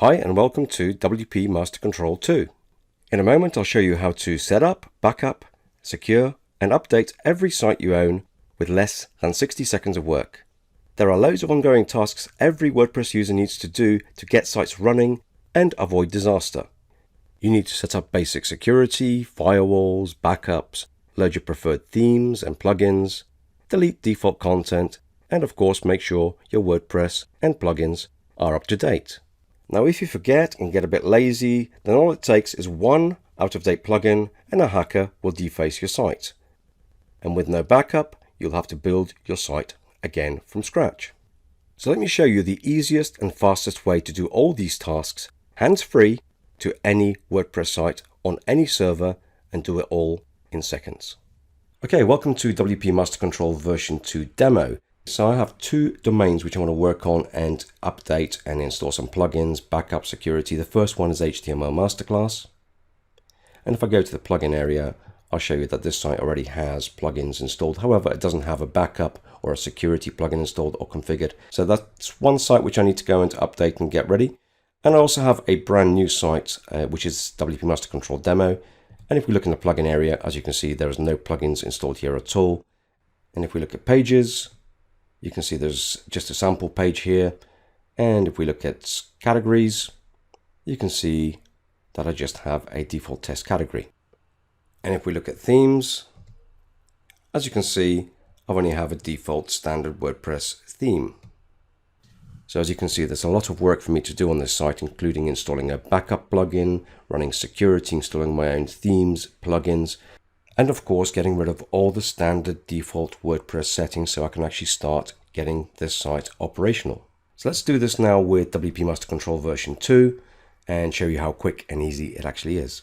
Hi and welcome to WP Master Control 2. In a moment I'll show you how to set up, backup, secure and update every site you own with less than 60 seconds of work. There are loads of ongoing tasks every WordPress user needs to do to get sites running and avoid disaster. You need to set up basic security, firewalls, backups, load your preferred themes and plugins, delete default content, and of course make sure your WordPress and plugins are up to date. Now if you forget and get a bit lazy, then all it takes is one out-of-date plugin and a hacker will deface your site. And with no backup, you'll have to build your site again from scratch. So let me show you the easiest and fastest way to do all these tasks hands-free to any WordPress site on any server and do it all in seconds. Okay, welcome to WP Master Control version 2 demo. So I have two domains which I want to work on and update and install some plugins, backup, security. The first one is HTML Masterclass. And if I go to the plugin area, I'll show you that this site already has plugins installed. However, it doesn't have a backup or a security plugin installed or configured. So that's one site which I need to go and update and get ready. And I also have a brand new site, which is WP Master Control Demo. And if we look in the plugin area, as you can see, there is no plugins installed here at all. And if we look at pages, you can see there's just a sample page here. And if we look at categories, you can see that I just have a default test category. And if we look at themes, as you can see, I only have a default standard WordPress theme. So as you can see, there's a lot of work for me to do on this site, including installing a backup plugin, running security, installing my own themes, plugins, and of course getting rid of all the standard default WordPress settings so I can actually start getting this site operational. So let's do this now with WP Master Control version 2 and show you how quick and easy it actually is.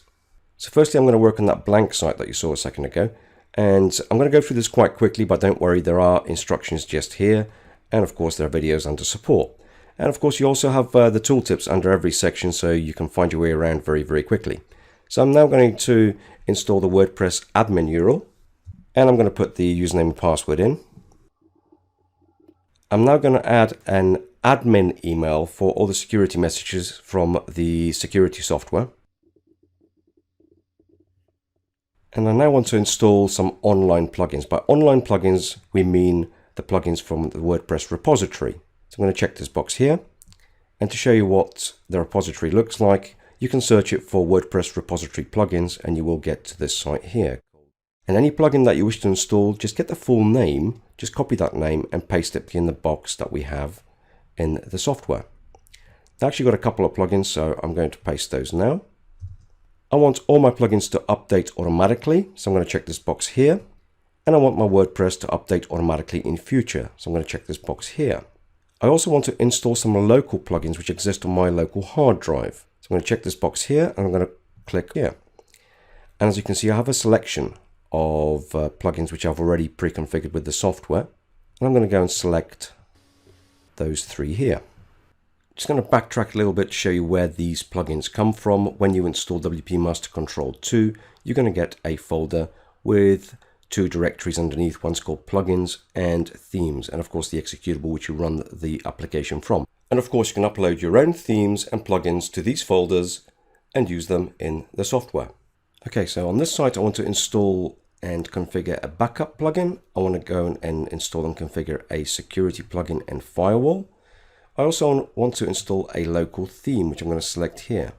So firstly, I'm going to work on that blank site that you saw a second ago. And I'm going to go through this quite quickly, but don't worry, there are instructions just here. And of course, there are videos under support. And of course, you also have the tooltips under every section so you can find your way around very, very quickly. So I'm now going to install the WordPress admin URL, and I'm going to put the username and password in. I'm now going to add an admin email for all the security messages from the security software. And I now want to install some online plugins. By online plugins, we mean the plugins from the WordPress repository. So I'm going to check this box here. And to show you what the repository looks like, you can search it for WordPress repository plugins and you will get to this site here. And any plugin that you wish to install, just get the full name, just copy that name and paste it in the box that we have in the software. I actually got a couple of plugins, so I'm going to paste those now. I want all my plugins to update automatically, so I'm going to check this box here. And I want my WordPress to update automatically in future, so I'm going to check this box here. I also want to install some local plugins which exist on my local hard drive. So I'm going to check this box here and I'm going to click here. And as you can see, I have a selection of plugins which I've already pre-configured with the software. And I'm going to go and select those three here. Just going to backtrack a little bit to show you where these plugins come from. When you install WP Master Control 2, you're going to get a folder with two directories underneath. One's called plugins and themes, and of course the executable which you run the application from. And of course you can upload your own themes and plugins to these folders and use them in the software. Okay, so on this site I want to install and configure a backup plugin. I want to go and install and configure a security plugin and firewall. I also want to install a local theme, which I'm going to select here.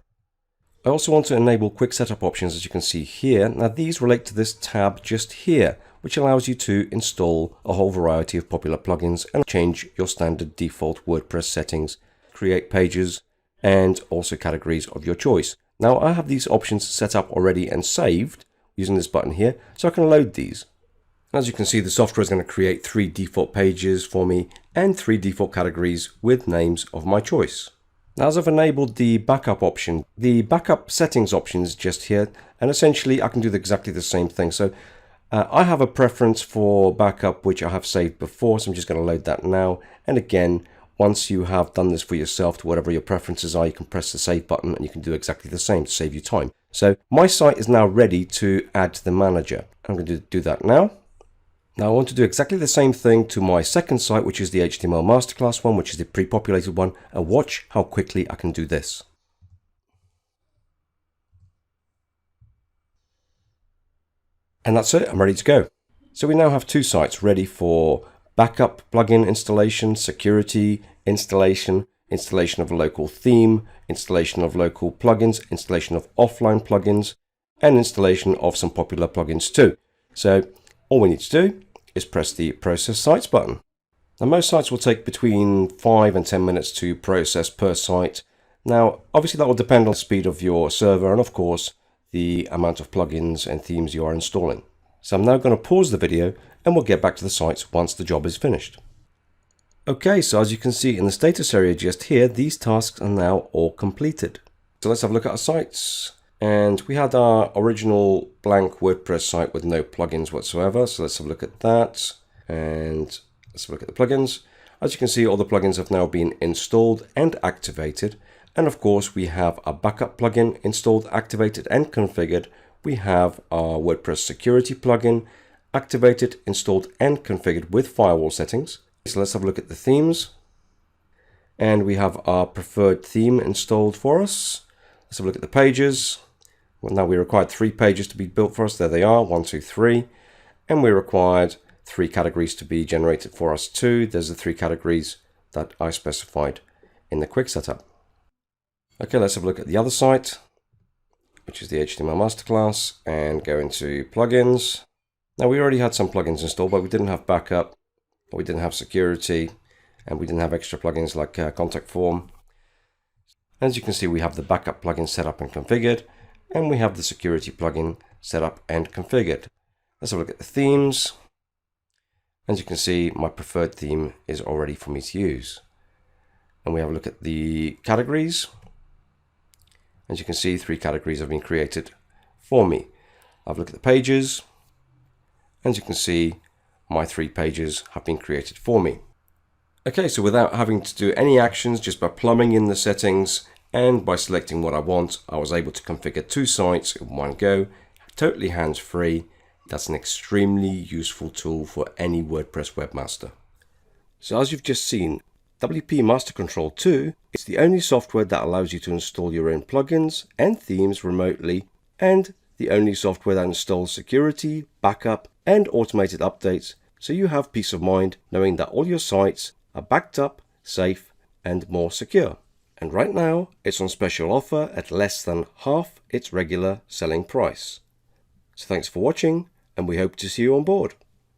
I also want to enable quick setup options, as you can see here. Now these relate to this tab just here, which allows you to install a whole variety of popular plugins and change your standard default WordPress settings, create pages, and also categories of your choice. Now I have these options set up already and saved using this button here, so I can load these. As you can see, the software is going to create 3 default pages for me and 3 default categories with names of my choice. Now, as I've enabled the backup option, the backup settings option is just here, and essentially I can do exactly the same thing. So I have a preference for backup which I have saved before, so I'm just going to load that now. And again, once you have done this for yourself to whatever your preferences are, you can press the save button and you can do exactly the same to save you time. So my site is now ready to add to the manager. I'm going to do that now. Now I want to do exactly the same thing to my second site, which is the HTML Masterclass one, which is the pre-populated one, and watch how quickly I can do this. And that's it, I'm ready to go. So we now have two sites ready for backup plugin installation, security installation, installation of a local theme, installation of local plugins, installation of offline plugins, and installation of some popular plugins too. So all we need to do is press the Process Sites button. Now most sites will take between 5 and 10 minutes to process per site. Now obviously that will depend on the speed of your server and of course the amount of plugins and themes you are installing. So I'm now going to pause the video and we'll get back to the sites once the job is finished. Okay, so as you can see in the status area just here, these tasks are now all completed. So let's have a look at our sites. And we had our original blank WordPress site with no plugins whatsoever. So let's have a look at that. And let's have a look at the plugins. As you can see, all the plugins have now been installed and activated. And of course, we have a backup plugin installed, activated, and configured. We have our WordPress security plugin activated, installed, and configured with firewall settings. So let's have a look at the themes. And we have our preferred theme installed for us. Let's have a look at the pages. Well, now we required 3 pages to be built for us. There they are, 1, 2, 3. And we required 3 categories to be generated for us too. There's the 3 categories that I specified in the quick setup. Okay, let's have a look at the other site, which is the HTML Masterclass, and go into plugins. Now we already had some plugins installed, but we didn't have backup, or we didn't have security, and we didn't have extra plugins like contact form. As you can see, we have the backup plugin set up and configured, and we have the security plugin set up and configured. Let's have a look at the themes. As you can see, my preferred theme is all ready for me to use. And we have a look at the categories. As you can see, 3 categories have been created for me. I've looked at the pages. As you can see, my 3 pages have been created for me. Okay, so without having to do any actions, just by plumbing in the settings and by selecting what I want, I was able to configure 2 sites in one go, totally hands-free. That's an extremely useful tool for any WordPress webmaster. So as you've just seen, WP Master Control 2 is the only software that allows you to install your own plugins and themes remotely, and the only software that installs security, backup, and automated updates, so you have peace of mind knowing that all your sites are backed up, safe, and more secure. And right now, it's on special offer at less than half its regular selling price. So thanks for watching, and we hope to see you on board.